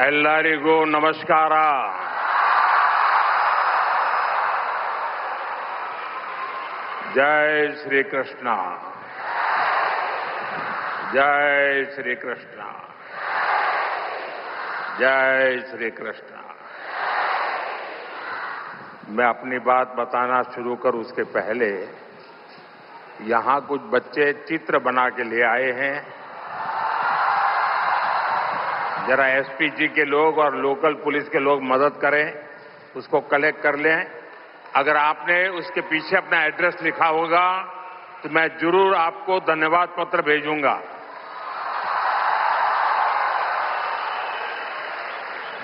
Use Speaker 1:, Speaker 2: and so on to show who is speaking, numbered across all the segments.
Speaker 1: ಎಲ್ಲರಿಗೂ ನಮಸ್ಕಾರ. जय श्री कृष्ण. जय श्री कृष्ण. जय श्री कृष्ण. मैं अपनी बात बताना शुरू करूं उसके पहले यहां कुछ बच्चे चित्र बना के ले आए हैं. जरा एसपीजी के लोग और लोकल पुलिस के लोग मदद करें, उसको कलेक्ट कर लें. अगर आपने उसके पीछे अपना एड्रेस लिखा होगा तो मैं जरूर आपको धन्यवाद पत्र भेजूंगा.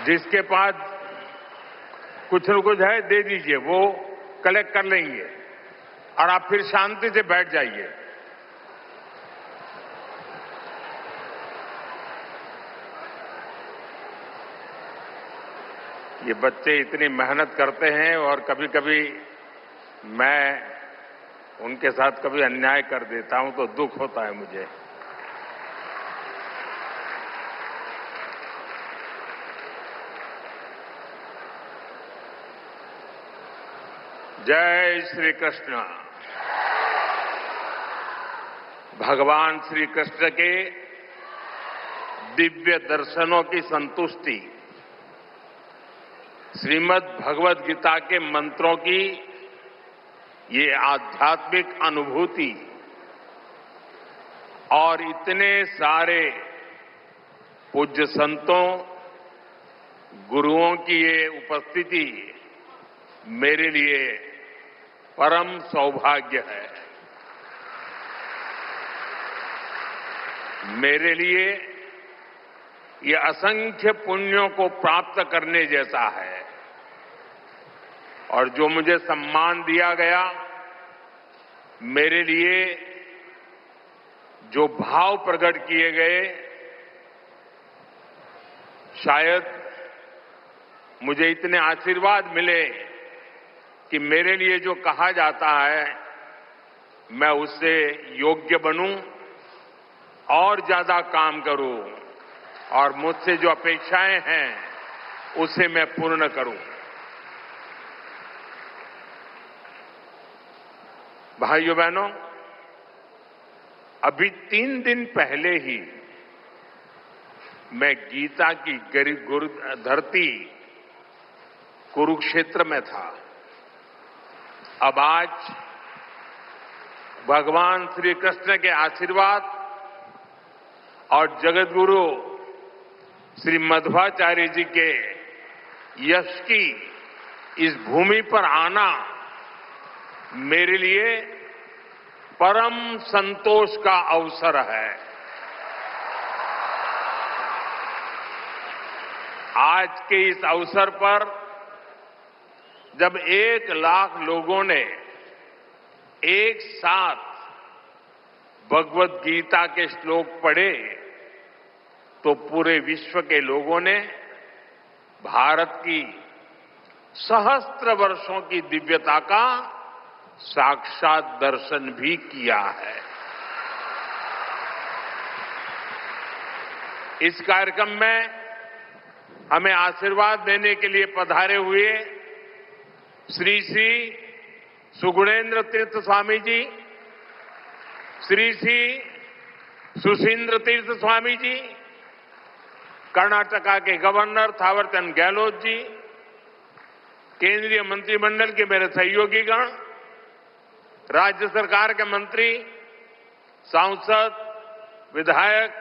Speaker 1: जिसके पास कुछ न कुछ है दे दीजिए, वो कलेक्ट कर लेंगे और आप फिर शांति से बैठ जाइए. ये बच्चे इतनी मेहनत करते हैं और कभी कभी मैं उनके साथ कभी अन्याय कर देता हूं तो दुख होता है मुझे. जय श्री कृष्ण. भगवान श्री कृष्ण के दिव्य दर्शनों की संतुष्टि, श्रीमद् भगवद गीता के मंत्रों की ये आध्यात्मिक अनुभूति और इतने सारे पूज्य संतों, गुरुओं की ये उपस्थिति मेरे लिए परम सौभाग्य है. मेरे लिए ये असंख्य पुण्यों को प्राप्त करने जैसा है. और जो मुझे सम्मान दिया गया, मेरे लिए जो भाव प्रकट किए गए, शायद मुझे इतने आशीर्वाद मिले कि मेरे लिए जो कहा जाता है मैं उससे योग्य बनूं और ज्यादा काम करूं और मुझसे जो अपेक्षाएं हैं उसे मैं पूर्ण करूं. भाइयों बहनों, अभी 3 दिन पहले ही मैं गीता की धरती कुरुक्षेत्र में था. अब आज भगवान श्री कृष्ण के आशीर्वाद और जगतगुरु श्री मध्वाचार्य जी के यश की इस भूमि पर आना मेरे लिए परम संतोष का अवसर है. आज के इस अवसर पर जब 1 लाख लोगों ने एक साथ भगवद गीता के श्लोक पढ़े तो पूरे विश्व के लोगों ने भारत की सहस्त्र वर्षों की दिव्यता का साक्षात दर्शन भी किया है. इस कार्यक्रम में हमें आशीर्वाद देने के लिए पधारे हुए श्री श्री सुगुणेन्द्र तीर्थ स्वामी जी, श्री श्री सुशींद्र तीर्थ स्वामी जी, कर्नाटका के गवर्नर थावरचंद गहलोत जी, केंद्रीय मंत्रिमंडल के मेरे सहयोगीगण, राज्य सरकार के मंत्री, सांसद, विधायक,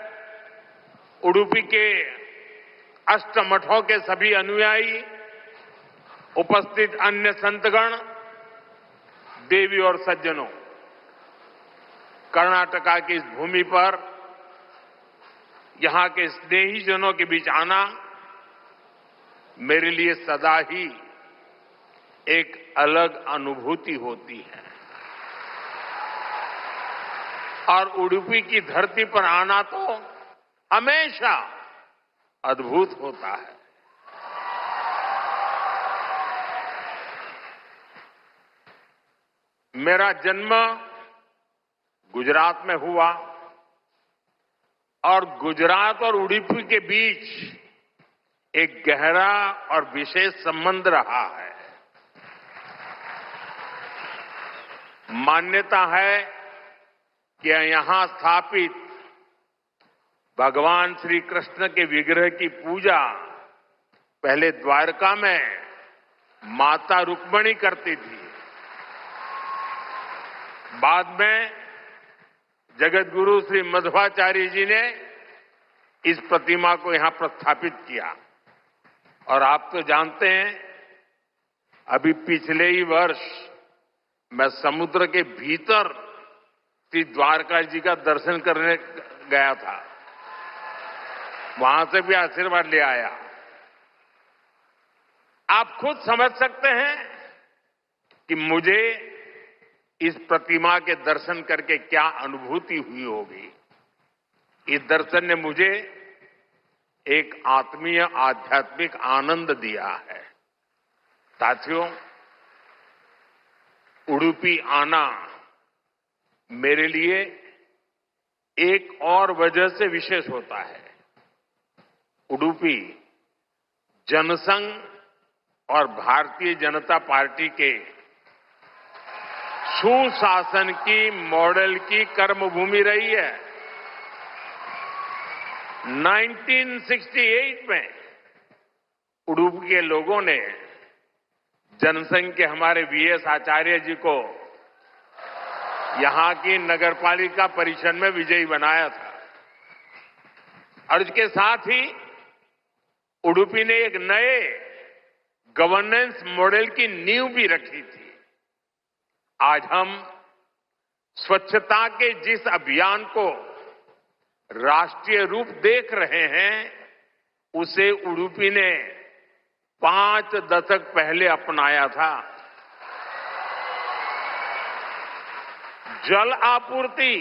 Speaker 1: उडुपी के अष्टमठों के सभी अनुयायी, उपस्थित अन्य संतगण, देवी और सज्जनों, कर्नाटका की इस भूमि पर यहां के स्नेहीजनों के बीच आना मेरे लिए सदा ही एक अलग अनुभूति होती है. और उडुपी की धरती पर आना तो हमेशा अद्भुत होता है. मेरा जन्म गुजरात में हुआ और गुजरात और उडुपी के बीच एक गहरा और विशेष संबंध रहा है। मान्यता है कि यहां स्थापित भगवान श्री कृष्ण के विग्रह की पूजा पहले द्वारका में माता रुक्मिणी करती थी। बाद में जगत गुरु श्री मध्वाचार्य जी ने इस प्रतिमा को यहां प्रस्थापित किया। और आप तो जानते हैं, अभी पिछले ही वर्ष मैं समुद्र के भीतर श्री द्वारका जी का दर्शन करने गया था। वहां से भी आशीर्वाद ले आया। आप खुद समझ सकते हैं कि मुझे इस प्रतिमा के दर्शन करके क्या अनुभूति हुई होगी। इस दर्शन ने मुझे एक आत्मीय आध्यात्मिक आनंद दिया है। साथियों, उडुपी आना मेरे लिए एक और वजह से विशेष होता है। उडुपी जनसंघ और भारतीय जनता पार्टी के सुशासन की मॉडल की कर्मभूमि रही है। 1968 में उडुपी के लोगों ने जनसंघ के हमारे वीएस आचार्य जी को यहां की नगरपालिका परिषद में विजयी बनाया था। और इसके साथ ही उडुपी ने एक नए गवर्नेंस मॉडल की नींव भी रखी थी। आज हम स्वच्छता के जिस अभियान को राष्ट्रीय रूप देख रहे हैं, उसे उडुपी ने 5 दशक पहले अपनाया था। जल आपूर्ति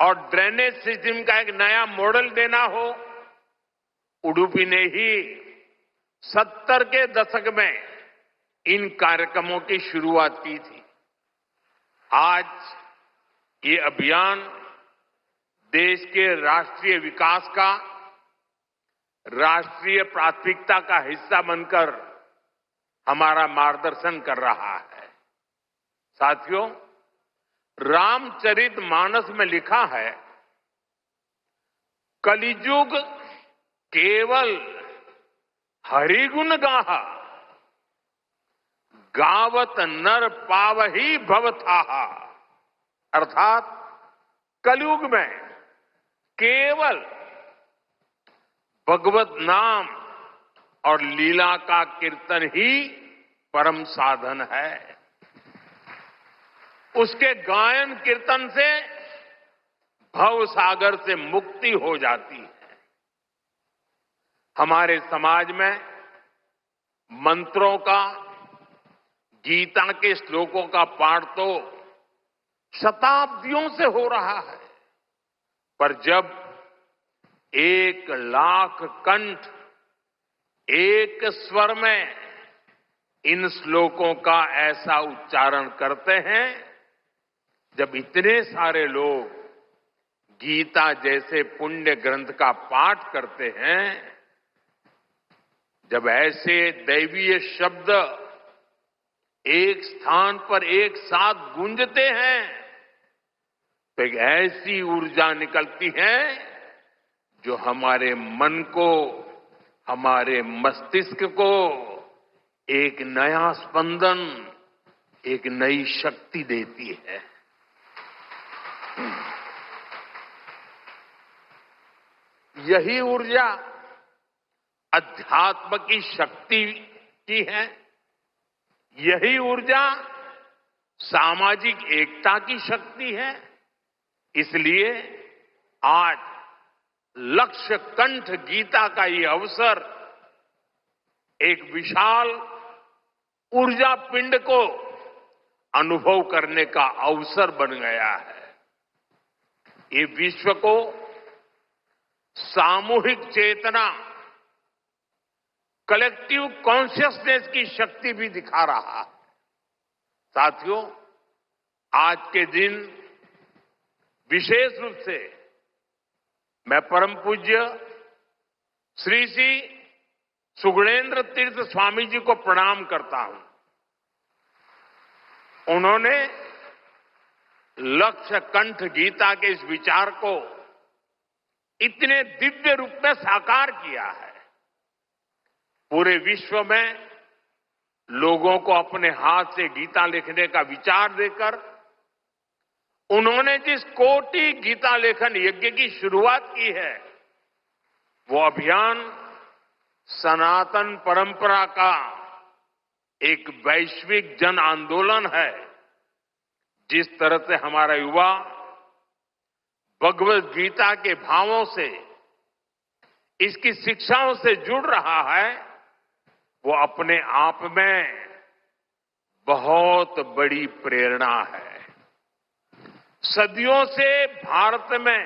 Speaker 1: और ड्रेनेज सिस्टम का एक नया मॉडल देना हो, उडुपी ने ही 70 के दशक में इन कार्यक्रमों की शुरुआत की थी। आज ये अभियान देश के राष्ट्रीय विकास का राष्ट्रीय प्राथमिकता का हिस्सा बनकर हमारा मार्गदर्शन कर रहा है। साथियों, रामचरितमानस में लिखा है, कलिजुग केवल हरिगुण गाहा, गावत नर पावही भवथाहा। अर्थात कलयुग में केवल भगवत नाम और लीला का कीर्तन ही परम साधन है। उसके गायन कीर्तन से भव सागर से मुक्ति हो जाती है। हमारे समाज में मंत्रों का, गीता के श्लोकों का पाठ तो शताब्दियों से हो रहा है, पर जब 1 लाख कंठ एक स्वर में इन श्लोकों का ऐसा उच्चारण करते हैं, जब इतने सारे लोग गीता जैसे पुण्य ग्रंथ का पाठ करते हैं, जब ऐसे दैवीय शब्द एक स्थान पर एक साथ गूंजते हैं, तो एक ऐसी ऊर्जा निकलती है जो हमारे मन को, हमारे मस्तिष्क को एक नया स्पंदन, एक नई शक्ति देती है। यही ऊर्जा अध्यात्म की शक्ति की है। यही ऊर्जा सामाजिक एकता की शक्ति है। इसलिए आज लक्ष्य कंठ गीता का ये अवसर एक विशाल ऊर्जा पिंड को अनुभव करने का अवसर बन गया है। ये विश्व को सामूहिक चेतना, कलेक्टिव कॉन्शियसनेस की शक्ति भी दिखा रहा है। साथियों, आज के दिन विशेष रूप से मैं परम पूज्य श्री श्री सुगुणेन्द्र तीर्थ स्वामी जी को प्रणाम करता हूं। उन्होंने लक्ष्य कंठ गीता के इस विचार को इतने दिव्य रूप में साकार किया है। पूरे विश्व में लोगों को अपने हाथ से गीता लिखने का विचार देकर उन्होंने जिस कोटि गीता लेखन यज्ञ की शुरुआत की है, वो अभियान सनातन परंपरा का एक वैश्विक जन आंदोलन है। जिस तरह से हमारा युवा भगवत गीता के भावों से, इसकी शिक्षाओं से जुड़ रहा है, वो अपने आप में बहुत बड़ी प्रेरणा है। सदियों से भारत में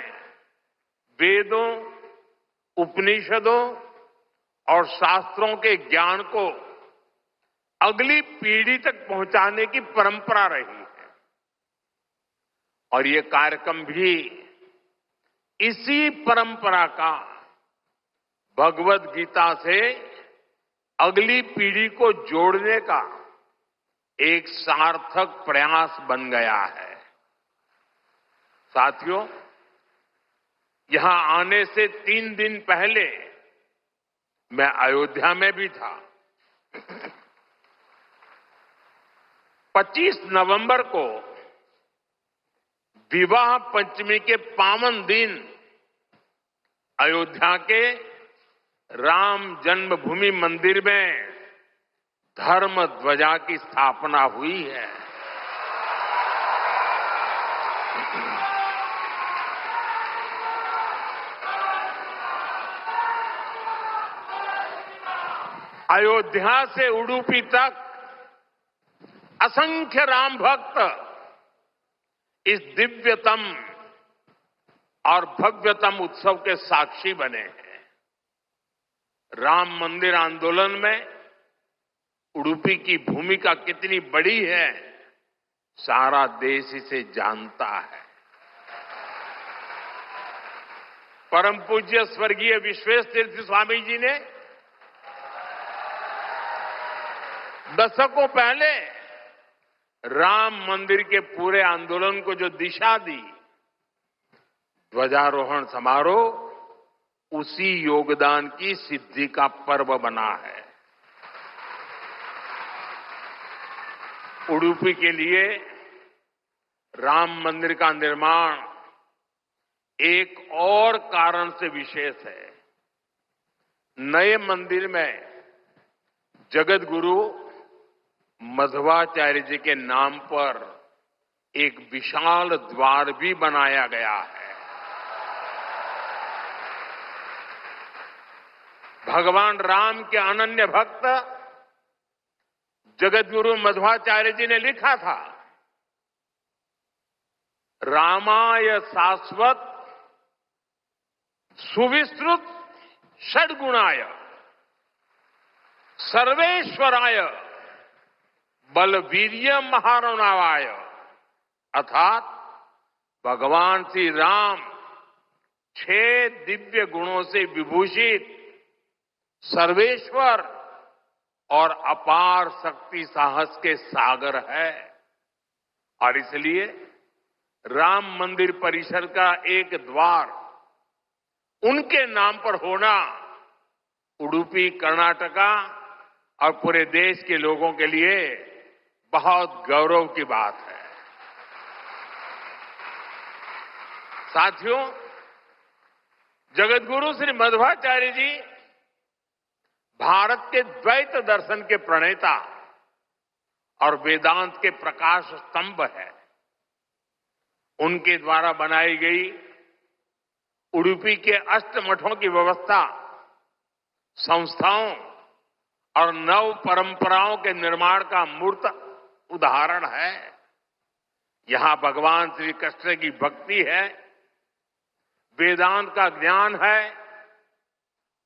Speaker 1: वेदों, उपनिषदों और शास्त्रों के ज्ञान को अगली पीढ़ी तक पहुंचाने की परंपरा रही है और ये कार्यक्रम भी इसी परंपरा का भगवत गीता से अगली पीढ़ी को जोड़ने का एक सार्थक प्रयास बन गया है। साथियों, यहां आने से 3 दिन पहले मैं अयोध्या में भी था। 25 नवंबर को विवाह पंचमी के पावन दिन अयोध्या के राम जन्मभूमि मंदिर में धर्म ध्वजा की स्थापना हुई है। अयोध्या से उडुपी तक असंख्य राम भक्त इस दिव्यतम और भव्यतम उत्सव के साक्षी बने हैं। राम मंदिर आंदोलन में उडुपी की भूमिका कितनी बड़ी है, सारा देश इसे जानता है। परम पूज्य स्वर्गीय विश्वेश तीर्थ स्वामी जी ने दशकों पहले राम मंदिर के पूरे आंदोलन को जो दिशा दी, ध्वजारोहण समारोह उसी योगदान की सिद्धि का पर्व बना है। उडुपी के लिए राम मंदिर का निर्माण एक और कारण से विशेष है। नए मंदिर में जगत गुरु मध्वाचार्य जी के नाम पर एक विशाल द्वार भी बनाया गया है। भगवान राम के अनन्य भक्त जगत गुरु मध्वाचार्य जी ने लिखा था, रामाय शाश्वत सुविस्तृत षड्गुणाय सर्वेश्वराय बलवीर्य महारणावाय, अर्थात भगवान श्री राम 6 दिव्य गुणों से विभूषित सर्वेश्वर और अपार शक्ति साहस के सागर है। और इसलिए राम मंदिर परिसर का एक द्वार उनके नाम पर होना उडुपी, कर्नाटका और पूरे देश के लोगों के लिए बहुत गौरव की बात है। साथियों, जगत गुरु श्री मध्वाचार्य जी भारत के द्वैत दर्शन के प्रणेता और वेदांत के प्रकाश स्तंभ है। उनके द्वारा बनाई गई उडुपी के अष्टमठों की व्यवस्था संस्थाओं और नव परंपराओं के निर्माण का मूर्त उदाहरण है। यहां भगवान श्री कृष्ण की भक्ति है, वेदांत का ज्ञान है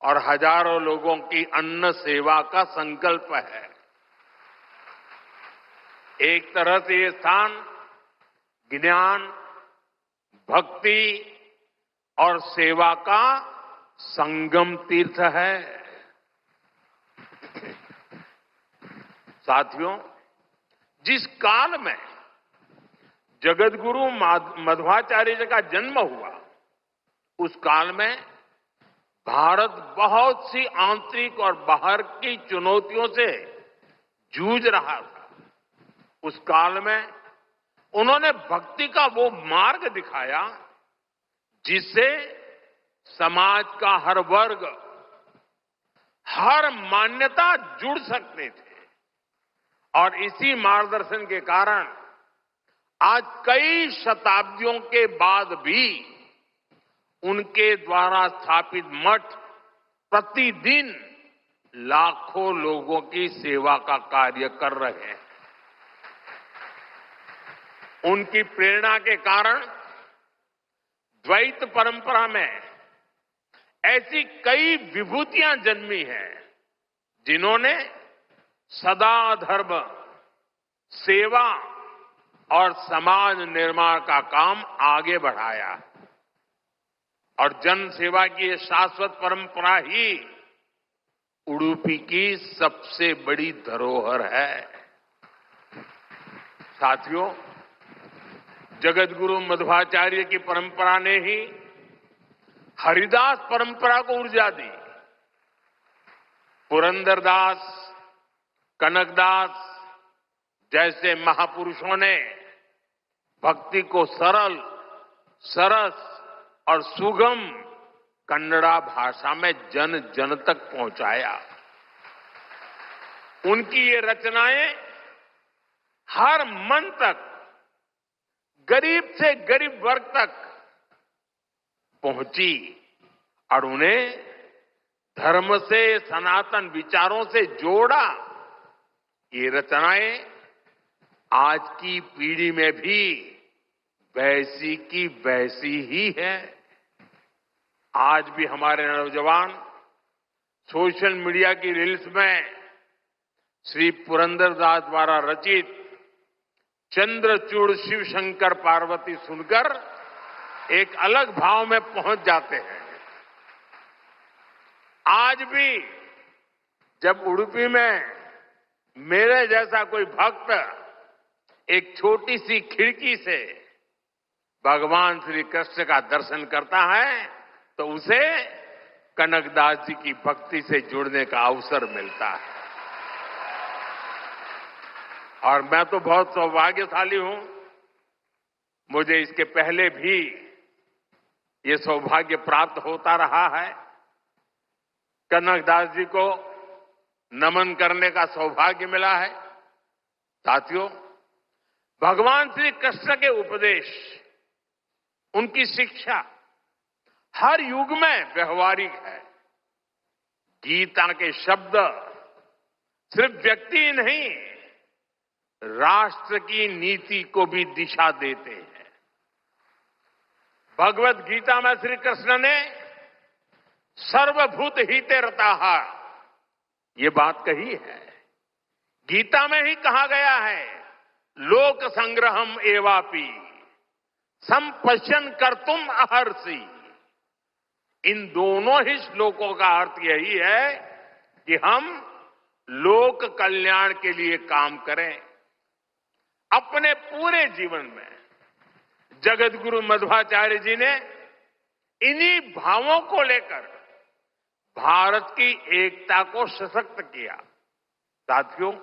Speaker 1: और हजारों लोगों की अन्न सेवा का संकल्प है। एक तरह से ये स्थान ज्ञान, भक्ति और सेवा का संगम तीर्थ है। साथियों, जिस काल में जगतगुरु मध्वाचार्य जी का जन्म हुआ, उस काल में भारत बहुत सी आंतरिक और बाहर की चुनौतियों से जूझ रहा था। उस काल में उन्होंने भक्ति का वो मार्ग दिखाया जिससे समाज का हर वर्ग, हर मान्यता जुड़ सकते थे। और इसी मार्गदर्शन के कारण आज कई शताब्दियों के बाद भी उनके द्वारा स्थापित मठ प्रतिदिन लाखों लोगों की सेवा का कार्य कर रहे हैं। उनकी प्रेरणा के कारण द्वैत परंपरा में ऐसी कई विभूतियां जन्मी हैं जिन्होंने सदा धर्म, सेवा और समाज निर्माण का काम आगे बढ़ाया। और जन सेवा की ये शाश्वत परंपरा ही उडुपी की सबसे बड़ी धरोहर है। साथियों, जगतगुरु मध्वाचार्य की परंपरा ने ही हरिदास परंपरा को ऊर्जा दी। पुरंदरदास, कनकदास जैसे महापुरुषों ने भक्ति को सरल, सरस और सुगम कन्नड़ा भाषा में जन जन तक पहुंचाया। उनकी ये रचनाएं हर मन तक, गरीब से गरीब वर्ग तक पहुंची और उन्हें धर्म से, सनातन विचारों से जोड़ा। ये रचनाएं आज की पीढ़ी में भी वैसी की वैसी ही है। आज भी हमारे नौजवान सोशल मीडिया की रील्स में श्री पुरंदरदास द्वारा रचित चंद्रचूड़ शिव शंकर पार्वती सुनकर एक अलग भाव में पहुंच जाते हैं। आज भी जब उडुपी में मेरे जैसा कोई भक्त एक छोटी सी खिड़की से भगवान श्री कृष्ण का दर्शन करता है तो उसे कनकदास जी की भक्ति से जुड़ने का अवसर मिलता है। और मैं तो बहुत सौभाग्यशाली हूं, मुझे इसके पहले भी ये सौभाग्य प्राप्त होता रहा है। कनकदास जी को नमन करने का सौभाग्य मिला है। साथियों, भगवान श्री कृष्ण के उपदेश, उनकी शिक्षा हर युग में व्यवहारिक है। गीता के शब्द सिर्फ व्यक्ति नहीं, राष्ट्र की नीति को भी दिशा देते हैं। भगवत गीता में श्री कृष्ण ने सर्वभूत हिते रताः ये बात कही है। गीता में ही कहा गया है, लोक संग्रहम एवापि संपश्यन कर्तुम अर्हसि। इन दोनों ही श्लोकों का अर्थ यही है कि हम लोक कल्याण के लिए काम करें। अपने पूरे जीवन में जगतगुरु मध्वाचार्य जी ने इन्हीं भावों को लेकर भारत की एकता को सशक्त किया। साथियों,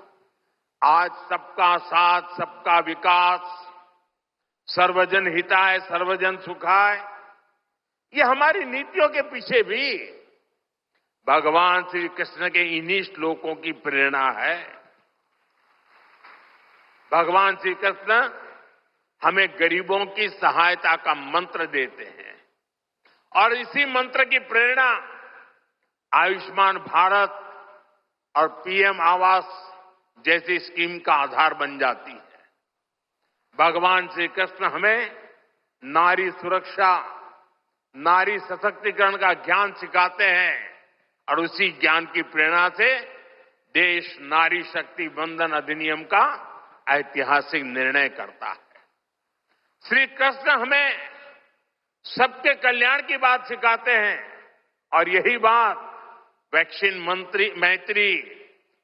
Speaker 1: आज सबका साथ, सबका विकास, सर्वजन हिताय, सर्वजन सुखाय, ये हमारी नीतियों के पीछे भी भगवान श्री कृष्ण के इन्हीं श्लोकों की प्रेरणा है। भगवान श्री कृष्ण हमें गरीबों की सहायता का मंत्र देते हैं और इसी मंत्र की प्रेरणा आयुष्मान भारत और पीएम आवास जैसी स्कीम का आधार बन जाती है। भगवान श्री कृष्ण हमें नारी सुरक्षा, नारी सशक्तिकरण का ज्ञान सिखाते हैं और उसी ज्ञान की प्रेरणा से देश नारी शक्ति बंधन अधिनियम का ऐतिहासिक निर्णय करता है। श्री कृष्ण हमें सबके कल्याण की बात सिखाते हैं और यही बात वैक्सीन मैत्री,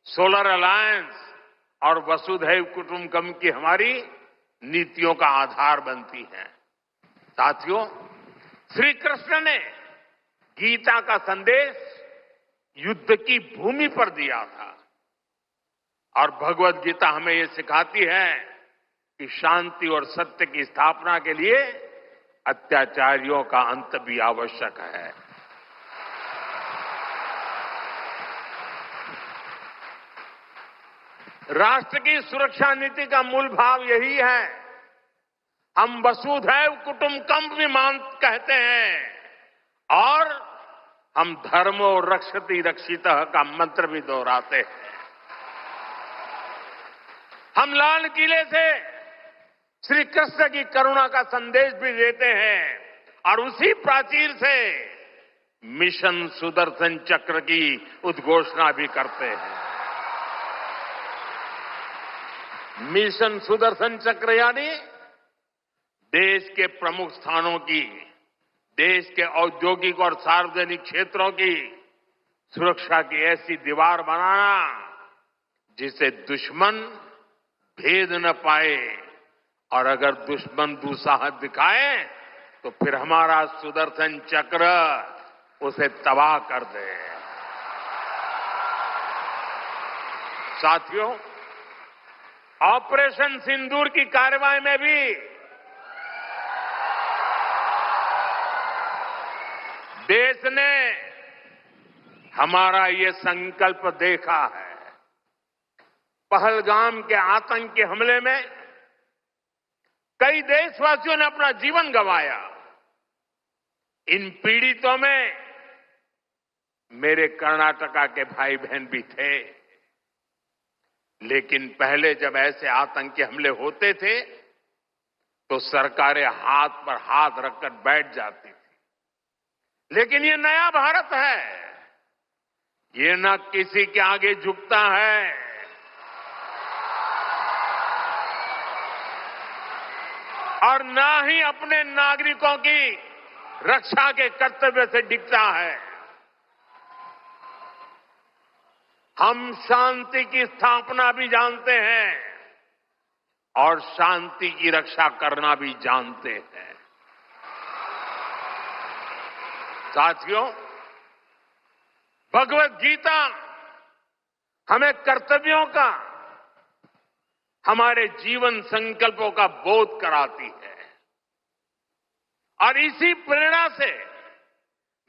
Speaker 1: सोलर अलायंस और वसुधैव कुटुंबकम की हमारी नीतियों का आधार बनती हैं। साथियों, श्री कृष्ण ने गीता का संदेश युद्ध की भूमि पर दिया था और भगवत गीता हमें ये सिखाती है कि शांति और सत्य की स्थापना के लिए अत्याचारियों का अंत भी आवश्यक है। राष्ट्र की सुरक्षा नीति का मूल भाव यही है। हम वसुधैव कुटुंबकम भी कहते हैं और हम धर्मो रक्षति रक्षितः का मंत्र भी दोहराते हैं। हम लाल किले से श्री कृष्ण की करुणा का संदेश भी देते हैं और उसी प्राचीर से मिशन सुदर्शन चक्र की उद्घोषणा भी करते हैं। मिशन सुदर्शन चक्र यानी देश के प्रमुख स्थानों की, देश के औद्योगिक और सार्वजनिक क्षेत्रों की सुरक्षा की ऐसी दीवार बनाना जिसे दुश्मन भेद न पाए और अगर दुश्मन दुस्साहस दिखाए तो फिर हमारा सुदर्शन चक्र उसे तबाह कर दे। साथियों, ऑपरेशन सिंदूर की कार्रवाई में भी देश ने हमारा ये संकल्प देखा है। पहलगाम के आतंकी हमले में कई देशवासियों ने अपना जीवन गंवाया। इन पीड़ितों में मेरे कर्नाटका के भाई बहन भी थे। लेकिन पहले जब ऐसे आतंकी हमले होते थे तो सरकारें हाथ पर हाथ रखकर बैठ जाती थी। लेकिन ये नया भारत है, ये न किसी के आगे झुकता है और न ही अपने नागरिकों की रक्षा के कर्तव्य से डिगता है। हम शांति की स्थापना भी जानते हैं और शांति की रक्षा करना भी जानते हैं। साथियों, भगवत गीता हमें कर्तव्यों का, हमारे जीवन संकल्पों का बोध कराती है और इसी प्रेरणा से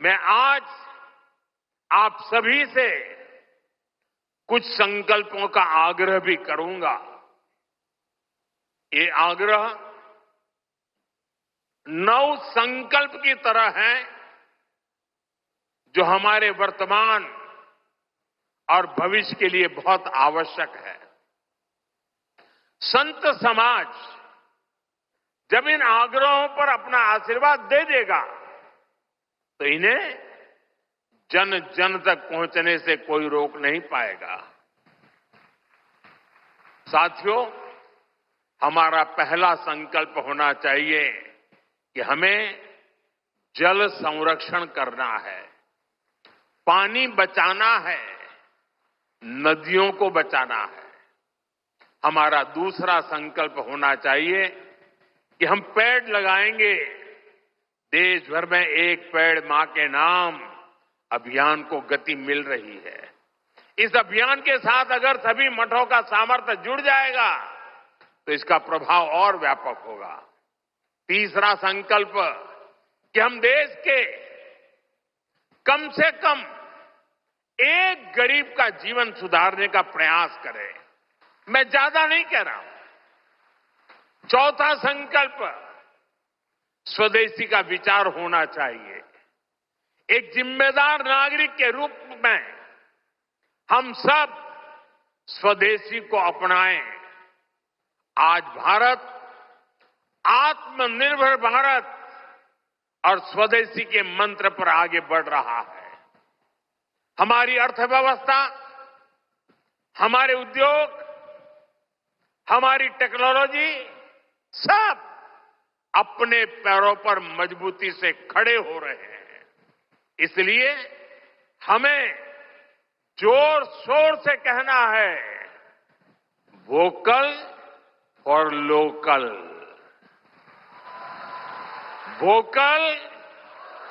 Speaker 1: मैं आज आप सभी से कुछ संकल्पों का आग्रह भी करूंगा। ये आग्रह 9 संकल्प की तरह है जो हमारे वर्तमान और भविष्य के लिए बहुत आवश्यक है। संत समाज जब इन आग्रहों पर अपना आशीर्वाद दे देगा तो इन्हें जन जन तक पहुंचने से कोई रोक नहीं पाएगा। साथियों, हमारा पहला संकल्प होना चाहिए कि हमें जल संरक्षण करना है, पानी बचाना है, नदियों को बचाना है। हमारा दूसरा संकल्प होना चाहिए कि हम पेड़ लगाएंगे। देश भर में एक पेड़ मां के नाम अभियान को गति मिल रही है। इस अभियान के साथ अगर सभी मठों का सामर्थ्य जुड़ जाएगा तो इसका प्रभाव और व्यापक होगा। तीसरा संकल्प कि हम देश के कम से कम एक गरीब का जीवन सुधारने का प्रयास करें। मैं ज्यादा नहीं कह रहा हूं। चौथा संकल्प स्वदेशी का विचार होना चाहिए। एक जिम्मेदार नागरिक के रूप में हम सब स्वदेशी को अपनाएं। आज भारत आत्मनिर्भर भारत और स्वदेशी के मंत्र पर आगे बढ़ रहा है। हमारी अर्थव्यवस्था, हमारे उद्योग, हमारी टेक्नोलॉजी सब अपने पैरों पर मजबूती से खड़े हो रहे हैं। इसलिए हमें जोर शोर से कहना है, vocal for local, vocal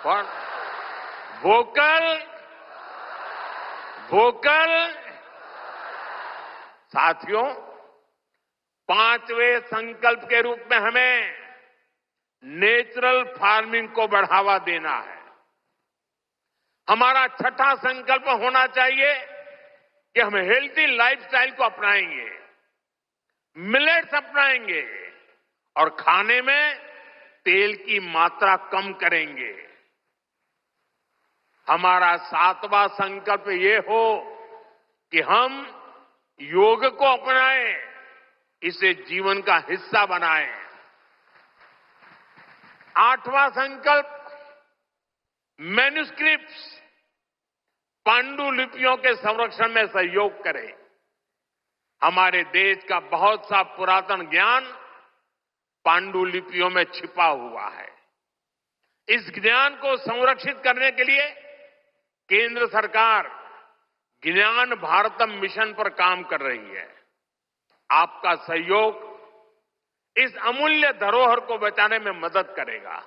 Speaker 1: for vocal, vocal. साथियों, पांचवें संकल्प के रूप में हमें नेचुरल फार्मिंग को बढ़ावा देना है। हमारा छठा संकल्प होना चाहिए कि हम हेल्थी लाइफस्टाइल को अपनाएंगे, मिलेट्स अपनाएंगे और खाने में तेल की मात्रा कम करेंगे। हमारा सातवां संकल्प ये हो कि हम योग को अपनाएं, इसे जीवन का हिस्सा बनाएं। आठवां संकल्प, मैन्युस्क्रिप्ट्स, पांडुलिपियों के संरक्षण में सहयोग करें। हमारे देश का बहुत सा पुरातन ज्ञान पांडुलिपियों में छिपा हुआ है। इस ज्ञान को संरक्षित करने के लिए केंद्र सरकार ज्ञान भारतम मिशन पर काम कर रही है। आपका सहयोग इस अमूल्य धरोहर को बचाने में मदद करेगा।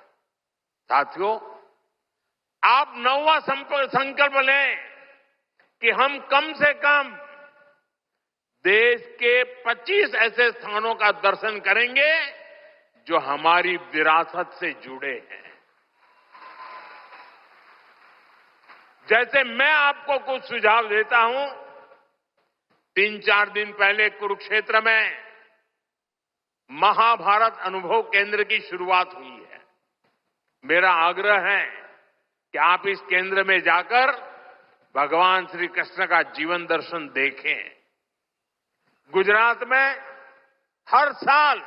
Speaker 1: साथियों, आप नौवां संकल्प लें कि हम कम से कम देश के 25 ऐसे स्थानों का दर्शन करेंगे जो हमारी विरासत से जुड़े हैं। जैसे मैं आपको कुछ सुझाव देता हूं, 3-4 दिन पहले कुरुक्षेत्र में महाभारत अनुभव केंद्र की शुरुआत हुई है। मेरा आग्रह है कि आप इस केंद्र में जाकर भगवान श्री कृष्ण का जीवन दर्शन देखें। गुजरात में हर साल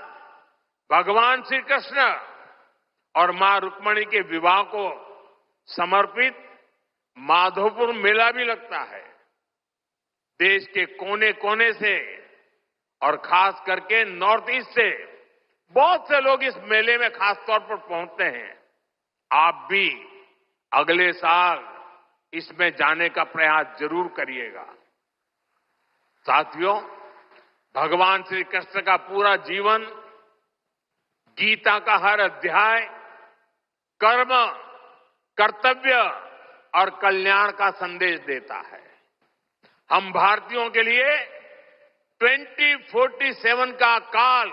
Speaker 1: भगवान श्री कृष्ण और मां रुक्मणी के विवाह को समर्पित माधोपुर मेला भी लगता है। देश के कोने कोने से और खास करके नॉर्थ ईस्ट से बहुत से लोग इस मेले में खास तौर पर पहुंचते हैं। आप भी अगले साल इसमें जाने का प्रयास जरूर करिएगा। साथियों, भगवान श्री कृष्ण का पूरा जीवन, गीता का हर अध्याय कर्म, कर्तव्य और कल्याण का संदेश देता है। हम भारतीयों के लिए 2047 का काल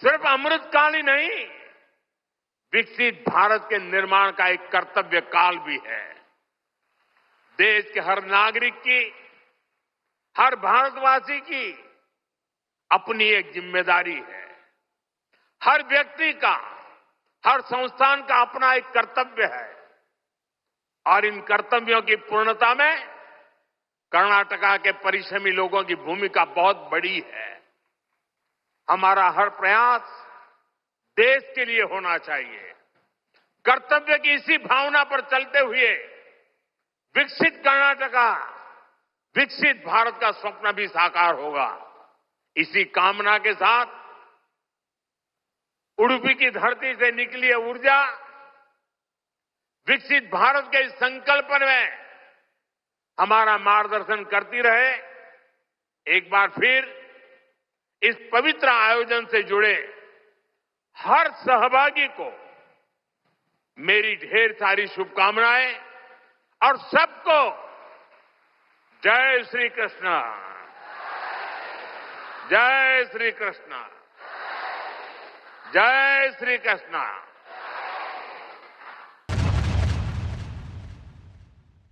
Speaker 1: सिर्फ अमृत काल ही नहीं, विकसित भारत के निर्माण का एक कर्तव्य काल भी है। देश के हर नागरिक की, हर भारतवासी की अपनी एक जिम्मेदारी है। हर व्यक्ति का, हर संस्थान का अपना एक कर्तव्य है और इन कर्तव्यों की पूर्णता में कर्नाटका के परिश्रमी लोगों की भूमिका बहुत बड़ी है। हमारा हर प्रयास देश के लिए होना चाहिए। कर्तव्य की इसी भावना पर चलते हुए विकसित कर्नाटका, विकसित भारत का स्वप्न भी साकार होगा। इसी कामना के साथ उडुपी की धरती से निकली ऊर्जा विकसित भारत के इस संकल्प में हमारा मार्गदर्शन करती रहे। एक बार फिर इस पवित्र आयोजन से जुड़े हर सहभागी को मेरी ढेर सारी शुभकामनाएं और सबको जय श्री कृष्ण, जय श्री कृष्ण, जय श्री कृष्ण।